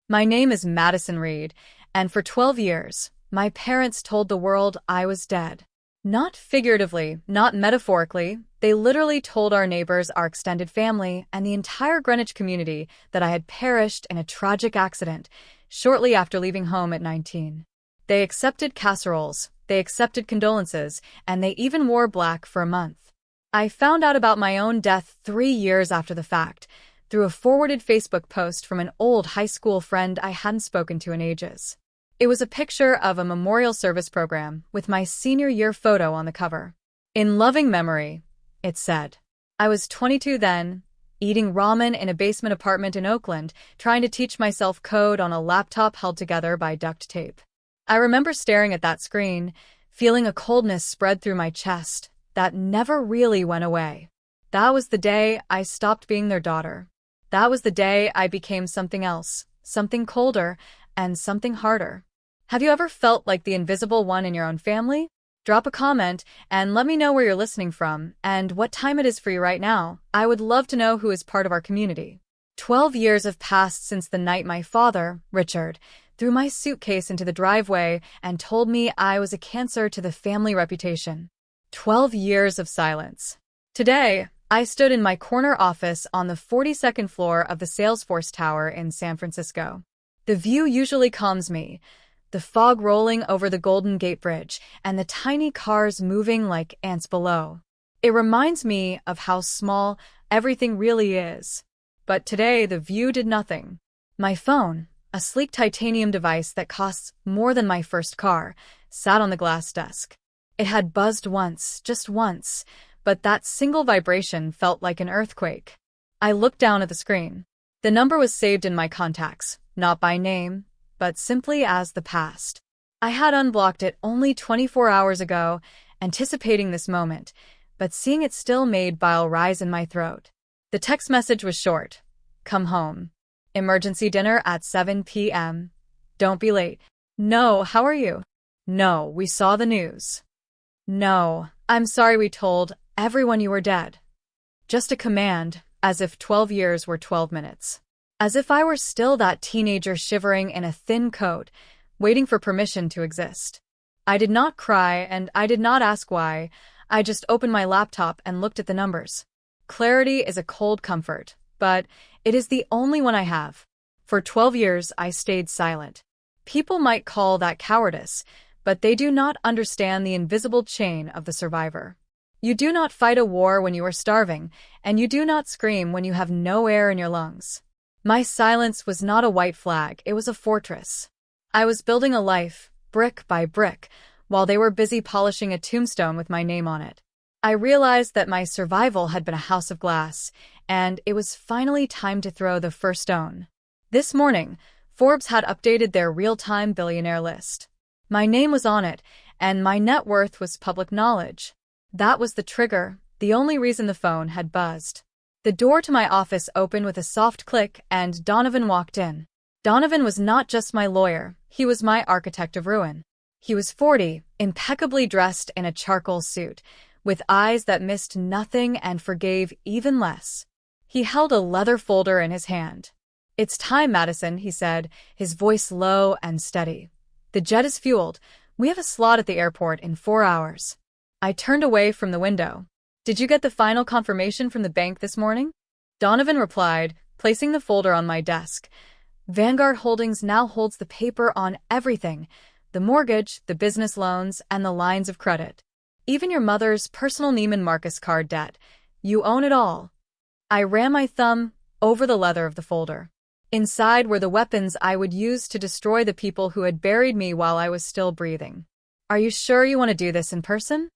My name is Madison Reed, and for 12 years, my parents told the world I was dead. Not figuratively, not metaphorically, they literally told our neighbors, our extended family, and the entire Greenwich community that I had perished in a tragic accident shortly after leaving home at 19. They accepted casseroles, they accepted condolences, and they even wore black for a month. I found out about my own death 3 years after the fact, through a forwarded Facebook post from an old high school friend I hadn't spoken to in ages. It was a picture of a memorial service program with my senior year photo on the cover. In loving memory, it said. I was 22 then, eating ramen in a basement apartment in Oakland, trying to teach myself code on a laptop held together by duct tape. I remember staring at that screen, feeling a coldness spread through my chest that never really went away. That was the day I stopped being their daughter. That was the day I became something else, something colder, and something harder. Have you ever felt like the invisible one in your own family? Drop a comment and let me know where you're listening from and what time it is for you right now. I would love to know who is part of our community. 12 years have passed since the night my father, Richard, threw my suitcase into the driveway and told me I was a cancer to the family reputation. 12 years of silence. Today, I stood in my corner office on the 42nd floor of the Salesforce Tower in San Francisco. The view usually calms me, the fog rolling over the Golden Gate Bridge and the tiny cars moving like ants below. It reminds me of how small everything really is. But today the view did nothing. My phone, a sleek titanium device that costs more than my first car, sat on the glass desk. It had buzzed once, just once, but that single vibration felt like an earthquake. I looked down at the screen. The number was saved in my contacts, not by name, but simply as the past. I had unblocked it only 24 hours ago, anticipating this moment, but seeing it still made bile rise in my throat. The text message was short. Come home. Emergency dinner at 7 p.m. Don't be late. No, how are you? No, we saw the news. No, I'm sorry we told everyone you were dead. Just a command, as if 12 years were 12 minutes. As if I were still that teenager shivering in a thin coat, waiting for permission to exist. I did not cry and I did not ask why. I just opened my laptop and looked at the numbers. Clarity is a cold comfort, but it is the only one I have. For 12 years, I stayed silent. People might call that cowardice, but they do not understand the invisible chain of the survivor. You do not fight a war when you are starving, and you do not scream when you have no air in your lungs. My silence was not a white flag, it was a fortress. I was building a life, brick by brick, while they were busy polishing a tombstone with my name on it. I realized that my survival had been a house of glass, and it was finally time to throw the first stone. This morning, Forbes had updated their real-time billionaire list. My name was on it, and my net worth was public knowledge. That was the trigger, the only reason the phone had buzzed. The door to my office opened with a soft click and Donovan walked in. Donovan was not just my lawyer, he was my architect of ruin. He was 40, impeccably dressed in a charcoal suit, with eyes that missed nothing and forgave even less. He held a leather folder in his hand. It's time, Madison, he said, his voice low and steady. The jet is fueled. We have a slot at the airport in 4 hours. I turned away from the window. Did you get the final confirmation from the bank this morning? Donovan replied, placing the folder on my desk. Vanguard Holdings now holds the paper on everything, the mortgage, the business loans, and the lines of credit. Even your mother's personal Neiman Marcus card debt. You own it all. I ran my thumb over the leather of the folder. Inside were the weapons I would use to destroy the people who had buried me while I was still breathing. Are you sure you want to do this in person?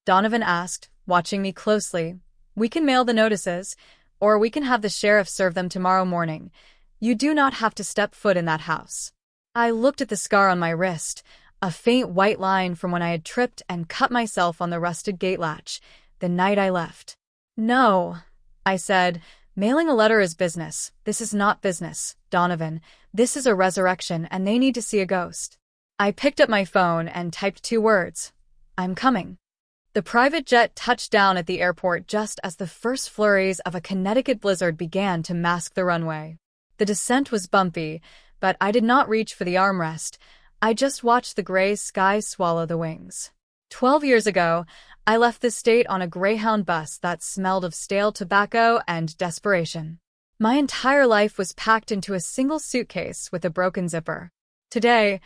Donovan asked, watching me closely. We can mail the notices, or we can have the sheriff serve them tomorrow morning. You do not have to step foot in that house. I looked at the scar on my wrist, a faint white line from when I had tripped and cut myself on the rusted gate latch, the night I left. No, I said, mailing a letter is business. This is not business, Donovan. This is a resurrection and they need to see a ghost. I picked up my phone and typed 2 words. I'm coming. The private jet touched down at the airport just as the first flurries of a Connecticut blizzard began to mask the runway. The descent was bumpy, But I did not reach for the armrest. I just watched the gray sky swallow the wings. 12 years ago, I left the state on a Greyhound bus that smelled of stale tobacco and desperation. My entire life was packed into a single suitcase with a broken zipper. Today,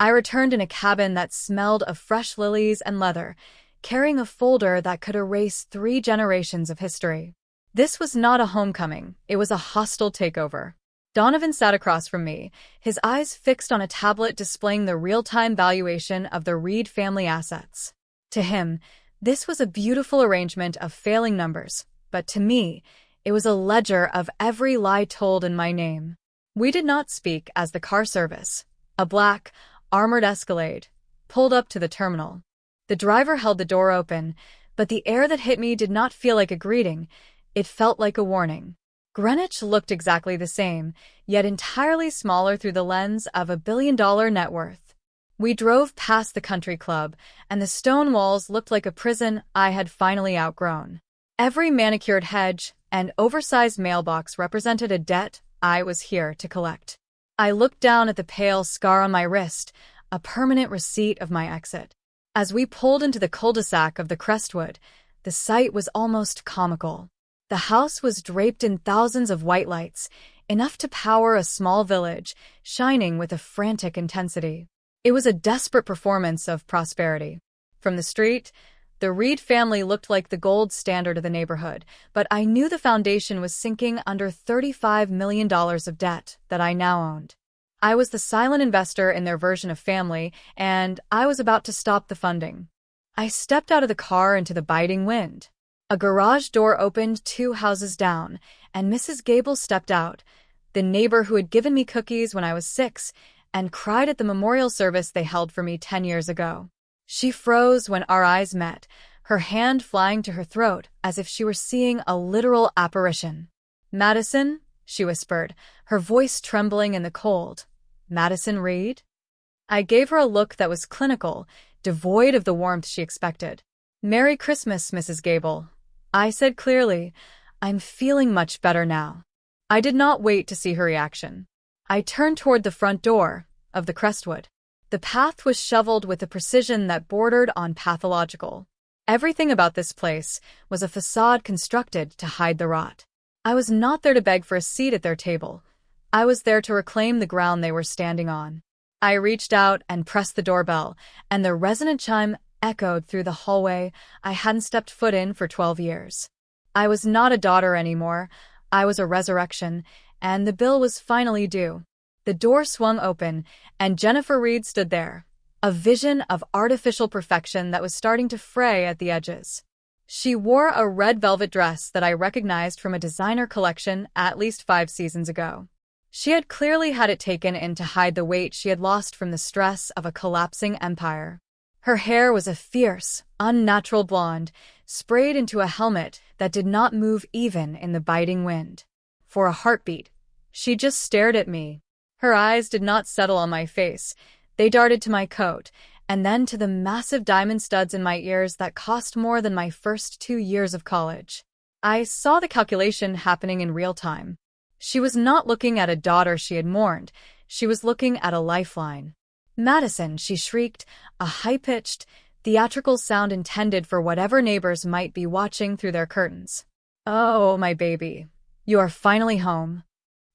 I returned in a cabin that smelled of fresh lilies and leather, carrying a folder that could erase 3 generations of history. This was not a homecoming, it was a hostile takeover. Donovan sat across from me, his eyes fixed on a tablet displaying the real-time valuation of the Reed family assets. To him, this was a beautiful arrangement of failing numbers, but to me, it was a ledger of every lie told in my name. We did not speak as the car service, a black, armored Escalade, pulled up to the terminal. The driver held the door open, but the air that hit me did not feel like a greeting, it felt like a warning. Greenwich looked exactly the same, yet entirely smaller through the lens of a billion-dollar net worth. We drove past the country club, and the stone walls looked like a prison I had finally outgrown. Every manicured hedge and oversized mailbox represented a debt I was here to collect. I looked down at the pale scar on my wrist, a permanent receipt of my exit. As we pulled into the cul-de-sac of the Crestwood, the sight was almost comical. The house was draped in thousands of white lights, enough to power a small village, shining with a frantic intensity. It was a desperate performance of prosperity. From the street, the Reed family looked like the gold standard of the neighborhood, but I knew the foundation was sinking under $35 million of debt that I now owned. I was the silent investor in their version of family, and I was about to stop the funding. I stepped out of the car into the biting wind. A garage door opened 2 houses down, and Mrs. Gable stepped out, the neighbor who had given me cookies when I was 6 and cried at the memorial service they held for me 10 years ago. She froze when our eyes met, her hand flying to her throat as if she were seeing a literal apparition. "Madison?" she whispered, her voice trembling in the cold. "Madison Reed?" I gave her a look that was clinical, devoid of the warmth she expected. "Merry Christmas, Mrs. Gable," I said clearly. "I'm feeling much better now." I did not wait to see her reaction. I turned toward the front door of the Crestwood. The path was shoveled with a precision that bordered on pathological. Everything about this place was a facade constructed to hide the rot. I was not there to beg for a seat at their table. I was there to reclaim the ground they were standing on. I reached out and pressed the doorbell, and the resonant chime echoed through the hallway I hadn't stepped foot in for 12 years. I was not a daughter anymore. I was a resurrection, and the bill was finally due. The door swung open, and Jennifer Reed stood there, a vision of artificial perfection that was starting to fray at the edges. She wore a red velvet dress that I recognized from a designer collection at least 5 seasons ago. She had clearly had it taken in to hide the weight she had lost from the stress of a collapsing empire. Her hair was a fierce, unnatural blonde, sprayed into a helmet that did not move even in the biting wind. For a heartbeat, she just stared at me. Her eyes did not settle on my face. They darted to my coat, and then to the massive diamond studs in my ears that cost more than my first 2 years of college. I saw the calculation happening in real time. She was not looking at a daughter she had mourned. She was looking at a lifeline. "Madison," she shrieked, a high-pitched, theatrical sound intended for whatever neighbors might be watching through their curtains. "Oh, my baby. You are finally home."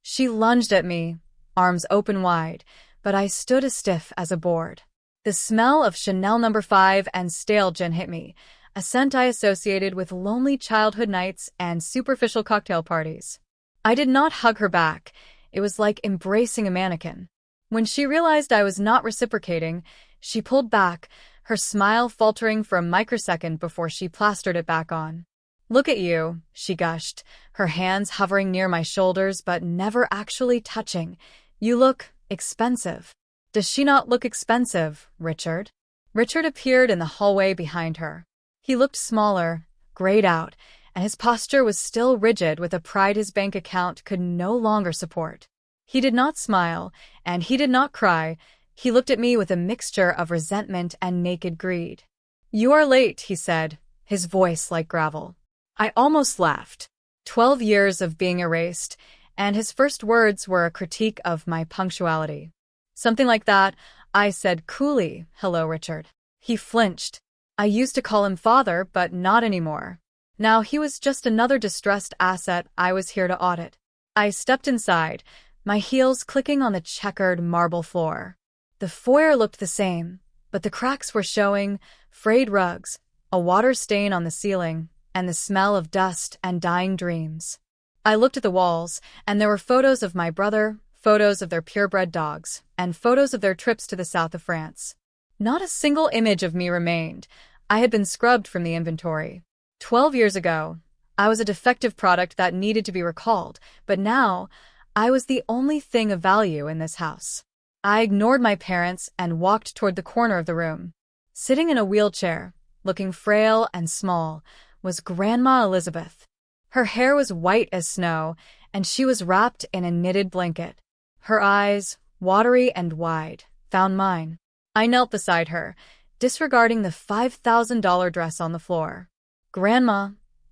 She lunged at me, arms open wide, but I stood as stiff as a board. The smell of Chanel No. 5 and stale gin hit me, a scent I associated with lonely childhood nights and superficial cocktail parties. I did not hug her back. It was like embracing a mannequin. When she realized I was not reciprocating, she pulled back, her smile faltering for a microsecond before she plastered it back on. "Look at you," she gushed, her hands hovering near my shoulders but never actually touching. "You look expensive." "Does she not look expensive, Richard?" Richard appeared in the hallway behind her. He looked smaller, grayed out, and his posture was still rigid with a pride his bank account could no longer support. He did not smile, and he did not cry. He looked at me with a mixture of resentment and naked greed. "You are late," he said, his voice like gravel. I almost laughed. 12 years of being erased, and his first words were a critique of my punctuality. Something like that. I said coolly, "Hello, Richard." He flinched. I used to call him father, but not anymore. Now he was just another distressed asset I was here to audit. I stepped inside, my heels clicking on the checkered marble floor. The foyer looked the same, but the cracks were showing, frayed rugs, a water stain on the ceiling, and the smell of dust and dying dreams. I looked at the walls, and there were photos of my brother, photos of their purebred dogs, and photos of their trips to the south of France. Not a single image of me remained. I had been scrubbed from the inventory. 12 years ago, I was a defective product that needed to be recalled, but now, I was the only thing of value in this house. I ignored my parents and walked toward the corner of the room. Sitting in a wheelchair, looking frail and small, was Grandma Elizabeth. Her hair was white as snow, and she was wrapped in a knitted blanket. Her eyes, watery and wide, found mine. I knelt beside her, disregarding the $5,000 dress on the floor. "Grandma,"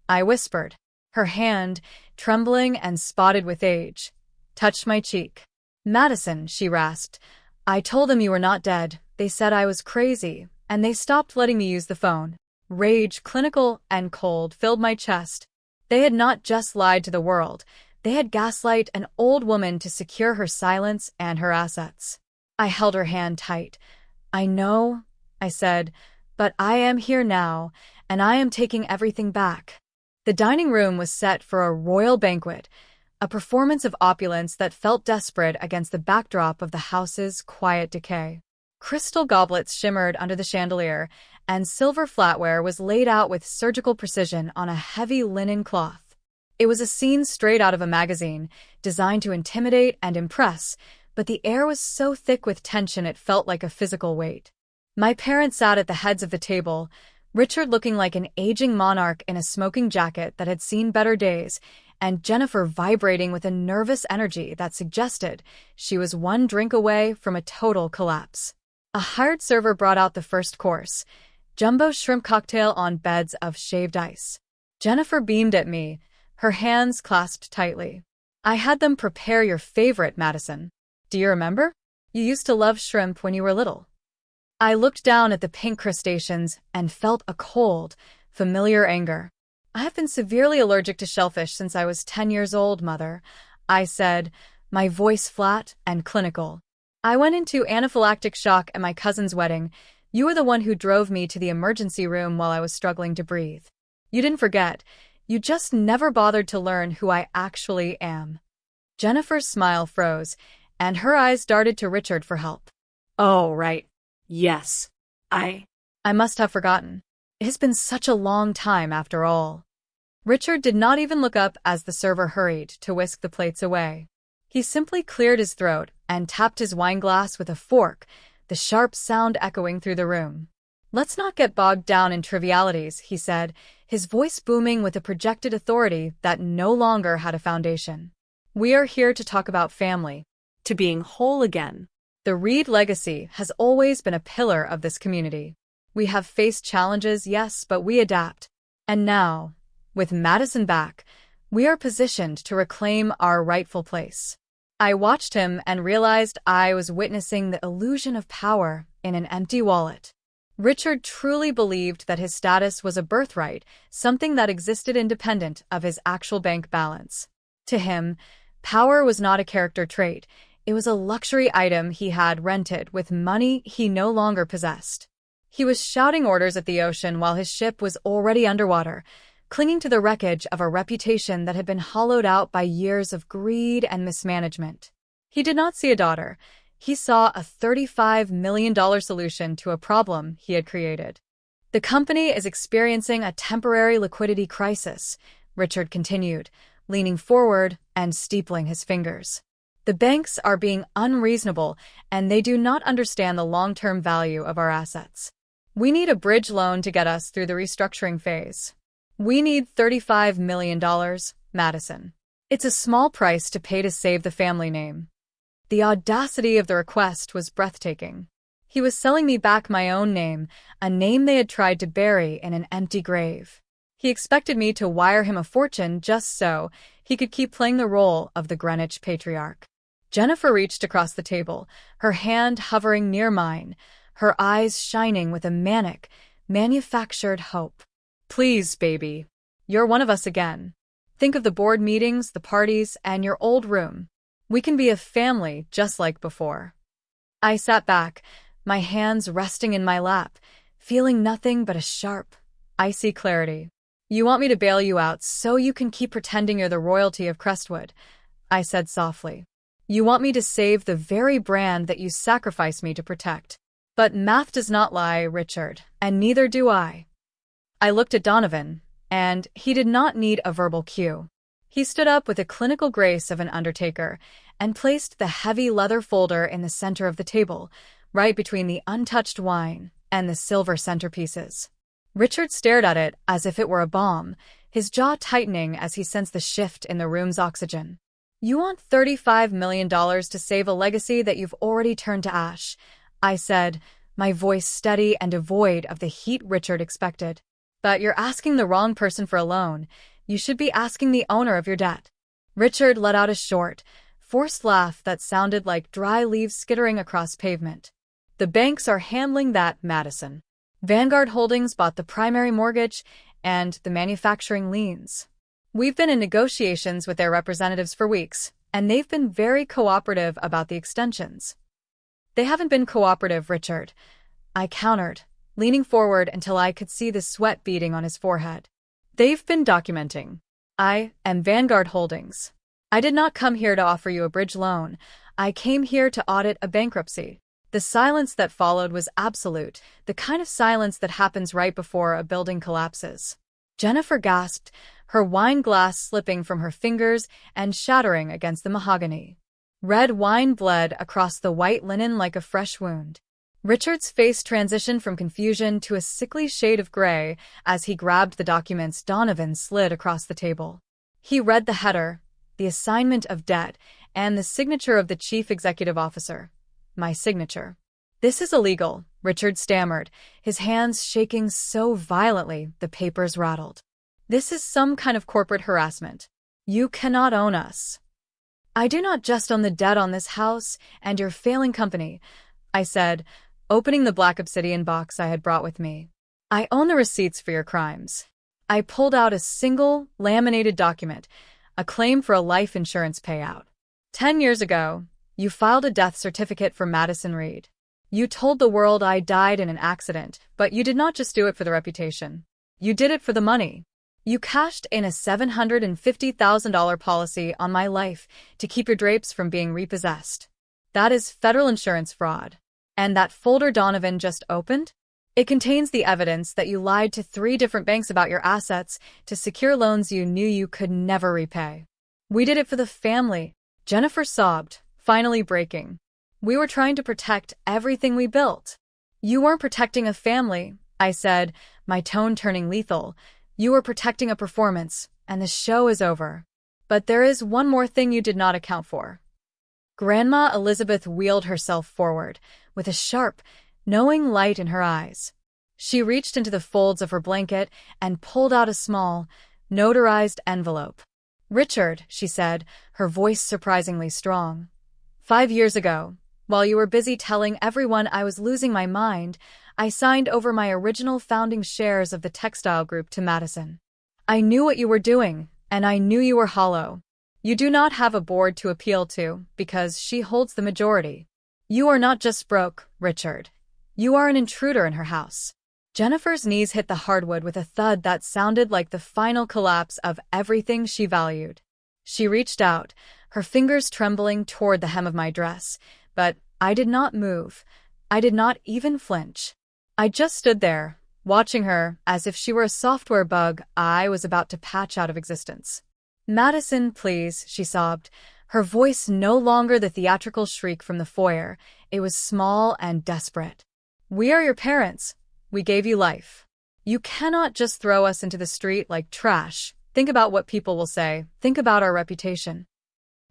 I whispered. Her hand, trembling and spotted with age, touched my cheek. "Madison," she rasped, "I told them you were not dead. They said I was crazy, and they stopped letting me use the phone." Rage, clinical and cold, filled my chest. They had not just lied to the world. They had gaslight an old woman to secure her silence and her assets. I held her hand tight. "I know," I said, "but I am here now, and I am taking everything back." The dining room was set for a royal banquet, a performance of opulence that felt desperate against the backdrop of the house's quiet decay. Crystal goblets shimmered under the chandelier, and silver flatware was laid out with surgical precision on a heavy linen cloth. It was a scene straight out of a magazine, designed to intimidate and impress, but the air was so thick with tension it felt like a physical weight. My parents sat at the heads of the table, Richard looking like an aging monarch in a smoking jacket that had seen better days, and Jennifer vibrating with a nervous energy that suggested she was one drink away from a total collapse. A hired server brought out the first course, jumbo shrimp cocktail on beds of shaved ice. Jennifer beamed at me, her hands clasped tightly. "I had them prepare your favorite, Madison. Do you remember? You used to love shrimp when you were little." I looked down at the pink crustaceans and felt a cold, familiar anger. "I have been severely allergic to shellfish since I was 10 years old, Mother," I said, my voice flat and clinical. "I went into anaphylactic shock at my cousin's wedding. You were the one who drove me to the emergency room while I was struggling to breathe. You didn't forget. You just never bothered to learn who I actually am." Jennifer's smile froze, and her eyes darted to Richard for help. "Oh, right. Yes. I must have forgotten. It has been such a long time after all." Richard did not even look up as the server hurried to whisk the plates away. He simply cleared his throat and tapped his wineglass with a fork, the sharp sound echoing through the room. "Let's not get bogged down in trivialities," he said, his voice booming with a projected authority that no longer had a foundation. "We are here to talk about family, to being whole again. The Reed legacy has always been a pillar of this community. We have faced challenges, yes, but we adapt. And now, with Madison back, we are positioned to reclaim our rightful place." I watched him and realized I was witnessing the illusion of power in an empty wallet. Richard truly believed that his status was a birthright, something that existed independent of his actual bank balance. To him, power was not a character trait. It was a luxury item he had rented with money he no longer possessed. He was shouting orders at the ocean while his ship was already underwater, clinging to the wreckage of a reputation that had been hollowed out by years of greed and mismanagement. He did not see a daughter. He saw a $35 million solution to a problem he had created. "The company is experiencing a temporary liquidity crisis," Richard continued, leaning forward and steepling his fingers. "The banks are being unreasonable, and they do not understand the long-term value of our assets. We need a bridge loan to get us through the restructuring phase. We need $35 million, Madison. It's a small price to pay to save the family name." The audacity of the request was breathtaking. He was selling me back my own name, a name they had tried to bury in an empty grave. He expected me to wire him a fortune just so he could keep playing the role of the Greenwich patriarch. Jennifer reached across the table, her hand hovering near mine, her eyes shining with a manic, manufactured hope. Please, baby. You're one of us again. Think of the board meetings, the parties, and your old room. We can be a family just like before. I sat back, my hands resting in my lap, feeling nothing but a sharp, icy clarity. You want me to bail you out so you can keep pretending you're the royalty of Crestwood, I said softly. You want me to save the very brand that you sacrificed me to protect. But math does not lie, Richard, and neither do I. I looked at Donovan, and he did not need a verbal cue. He stood up with the clinical grace of an undertaker and placed the heavy leather folder in the center of the table, right between the untouched wine and the silver centerpieces. Richard stared at it as if it were a bomb, his jaw tightening as he sensed the shift in the room's oxygen. You want $35 million to save a legacy that you've already turned to ash, I said, my voice steady and devoid of the heat Richard expected. But you're asking the wrong person for a loan. You should be asking the owner of your debt. Richard let out a short, forced laugh that sounded like dry leaves skittering across pavement. The banks are handling that, Madison. Vanguard Holdings bought the primary mortgage and the manufacturing liens. We've been in negotiations with their representatives for weeks, and they've been very cooperative about the extensions. They haven't been cooperative, Richard, I countered, leaning forward until I could see the sweat beading on his forehead. They've been documenting. I am Vanguard Holdings. I did not come here to offer you a bridge loan. I came here to audit a bankruptcy. The silence that followed was absolute, the kind of silence that happens right before a building collapses. Jennifer gasped, her wine glass slipping from her fingers and shattering against the mahogany. Red wine bled across the white linen like a fresh wound. Richard's face transitioned from confusion to a sickly shade of gray as he grabbed the documents Donovan slid across the table. He read the header, the assignment of debt, and the signature of the chief executive officer. My signature. This is illegal, Richard stammered, his hands shaking so violently the papers rattled. This is some kind of corporate harassment. You cannot own us. I do not just own the debt on this house and your failing company, I said, opening the black obsidian box I had brought with me. I own the receipts for your crimes. I pulled out a single, laminated document, a claim for a life insurance payout. 10 years ago, you filed a death certificate for Madison Reed. You told the world I died in an accident, but you did not just do it for the reputation. You did it for the money. You cashed in a $750,000 policy on my life to keep your drapes from being repossessed. That is federal insurance fraud. And that folder Donovan just opened? It contains the evidence that you lied to 3 different banks about your assets to secure loans you knew you could never repay. We did it for the family, Jennifer sobbed, finally breaking. We were trying to protect everything we built. You weren't protecting a family, I said, my tone turning lethal. You were protecting a performance, and the show is over. But there is one more thing you did not account for. Grandma Elizabeth wheeled herself forward, with a sharp, knowing light in her eyes. She reached into the folds of her blanket and pulled out a small, notarized envelope. Richard, she said, her voice surprisingly strong. 5 years ago, while you were busy telling everyone I was losing my mind, I signed over my original founding shares of the textile group to Madison. I knew what you were doing, and I knew you were hollow. You do not have a board to appeal to because she holds the majority. You are not just broke, Richard. You are an intruder in her house. Jennifer's knees hit the hardwood with a thud that sounded like the final collapse of everything she valued. She reached out, her fingers trembling toward the hem of my dress, but I did not move. I did not even flinch. I just stood there, watching her as if she were a software bug I was about to patch out of existence. Madison, please, she sobbed, her voice no longer the theatrical shriek from the foyer. It was small and desperate. We are your parents. We gave you life. You cannot just throw us into the street like trash. Think about what people will say. Think about our reputation.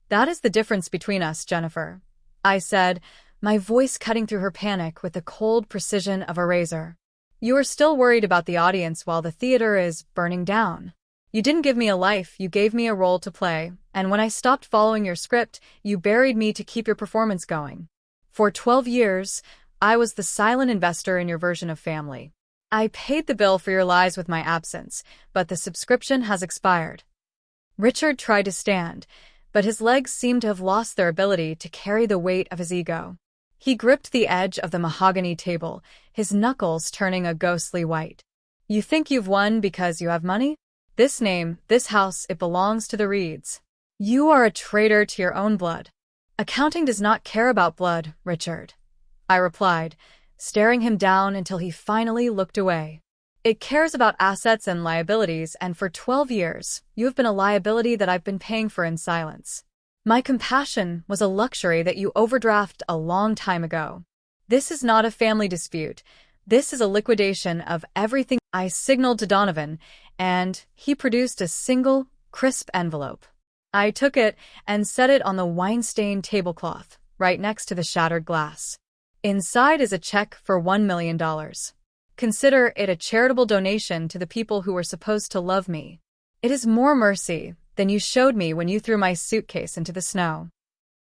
That is the difference between us, Jennifer, I said, my voice cutting through her panic with the cold precision of a razor. You are still worried about the audience while the theater is burning down. You didn't give me a life, you gave me a role to play, and when I stopped following your script, you buried me to keep your performance going. For 12 years, I was the silent investor in your version of family. I paid the bill for your lies with my absence, but the subscription has expired. Richard tried to stand, but his legs seemed to have lost their ability to carry the weight of his ego. He gripped the edge of the mahogany table, his knuckles turning a ghostly white. You think you've won because you have money? This name, this house, it belongs to the Reeds. You are a traitor to your own blood. Accounting does not care about blood, Richard, I replied, staring him down until he finally looked away. It cares about assets and liabilities, and for 12 years, you have been a liability that I've been paying for in silence. My compassion was a luxury that you overdrafted a long time ago. This is not a family dispute. This is a liquidation of everything. I signaled to Donovan, and he produced a single, crisp envelope. I took it and set it on the wine-stained tablecloth, right next to the shattered glass. Inside is a check for $1 million. Consider it a charitable donation to the people who were supposed to love me. It is more mercy than you showed me when you threw my suitcase into the snow.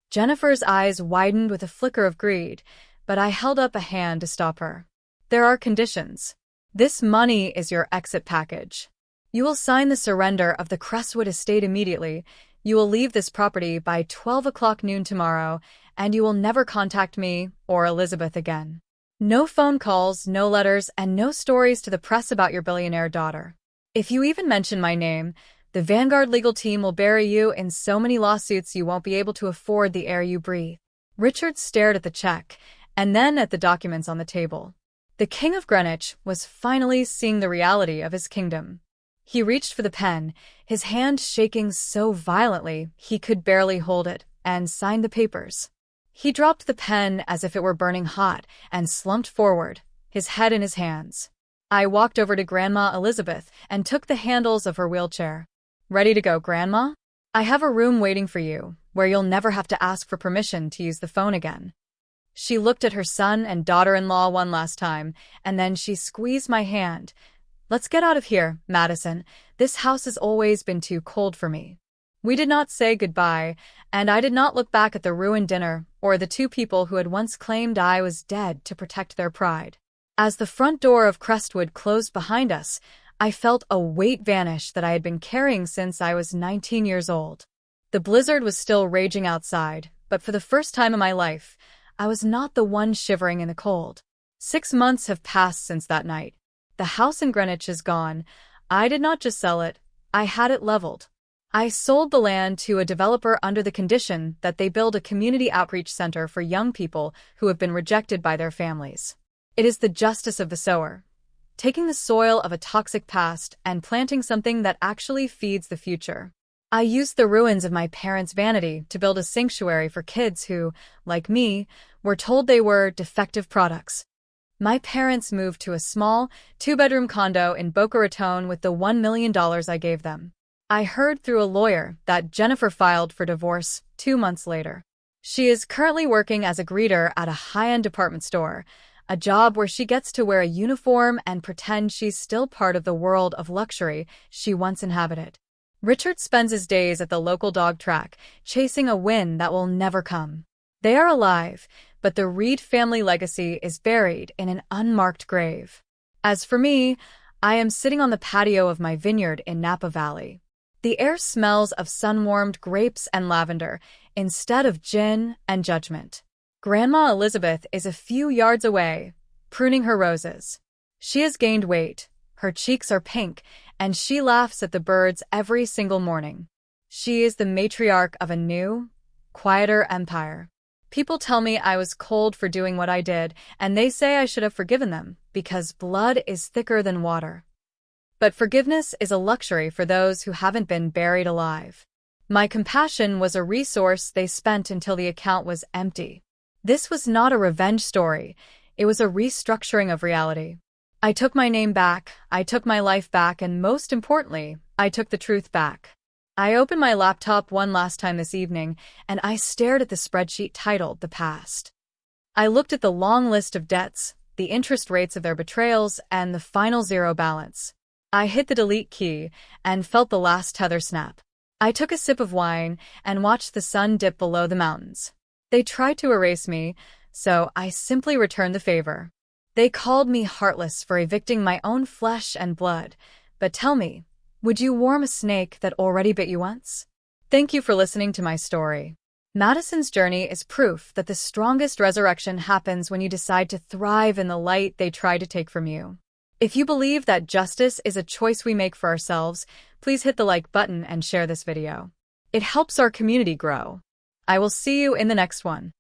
Jennifer's eyes widened with a flicker of greed, but I held up a hand to stop her. There are conditions. This money is your exit package. You will sign the surrender of the Crestwood estate immediately. You will leave this property by 12 o'clock noon tomorrow, and you will never contact me or Elizabeth again. No phone calls, no letters, and no stories to the press about your billionaire daughter. If you even mention my name, the Vanguard legal team will bury you in so many lawsuits you won't be able to afford the air you breathe. Richard stared at the check, and then at the documents on the table. The King of Greenwich was finally seeing the reality of his kingdom. He reached for the pen, his hand shaking so violently he could barely hold it, and signed the papers. He dropped the pen as if it were burning hot and slumped forward, his head in his hands. I walked over to Grandma Elizabeth and took the handles of her wheelchair. Ready to go, Grandma? I have a room waiting for you, where you'll never have to ask for permission to use the phone again. She looked at her son and daughter-in-law one last time, and then she squeezed my hand. Let's get out of here, Madison. This house has always been too cold for me. We did not say goodbye, and I did not look back at the ruined dinner or the two people who had once claimed I was dead to protect their pride. As the front door of Crestwood closed behind us, I felt a weight vanish that I had been carrying since I was 19 years old. The blizzard was still raging outside, but for the first time in my life, I was not the one shivering in the cold. 6 months have passed since that night. The house in Greenwich is gone. I did not just sell it, I had it leveled. I sold the land to a developer under the condition that they build a community outreach center for young people who have been rejected by their families. It is the justice of the sower, taking the soil of a toxic past and planting something that actually feeds the future. I used the ruins of my parents' vanity to build a sanctuary for kids who, like me, were told they were defective products. My parents moved to a small, 2-bedroom condo in Boca Raton with the $1 million I gave them. I heard through a lawyer that Jennifer filed for divorce 2 months later. She is currently working as a greeter at a high-end department store, a job where she gets to wear a uniform and pretend she's still part of the world of luxury she once inhabited. Richard spends his days at the local dog track, chasing a win that will never come. They are alive, but the Reed family legacy is buried in an unmarked grave. As for me, I am sitting on the patio of my vineyard in Napa Valley. The air smells of sun-warmed grapes and lavender instead of gin and judgment. Grandma Elizabeth is a few yards away, pruning her roses. She has gained weight, her cheeks are pink, and she laughs at the birds every single morning. She is the matriarch of a new, quieter empire. People tell me I was cold for doing what I did, and they say I should have forgiven them, because blood is thicker than water. But forgiveness is a luxury for those who haven't been buried alive. My compassion was a resource they spent until the account was empty. This was not a revenge story, it was a restructuring of reality. I took my name back, I took my life back, and most importantly, I took the truth back. I opened my laptop one last time this evening, and I stared at the spreadsheet titled The Past. I looked at the long list of debts, the interest rates of their betrayals, and the final zero balance. I hit the delete key and felt the last tether snap. I took a sip of wine and watched the sun dip below the mountains. They tried to erase me, so I simply returned the favor. They called me heartless for evicting my own flesh and blood. But tell me, would you warm a snake that already bit you once? Thank you for listening to my story. Madison's journey is proof that the strongest resurrection happens when you decide to thrive in the light they try to take from you. If you believe that justice is a choice we make for ourselves, please hit the like button and share this video. It helps our community grow. I will see you in the next one.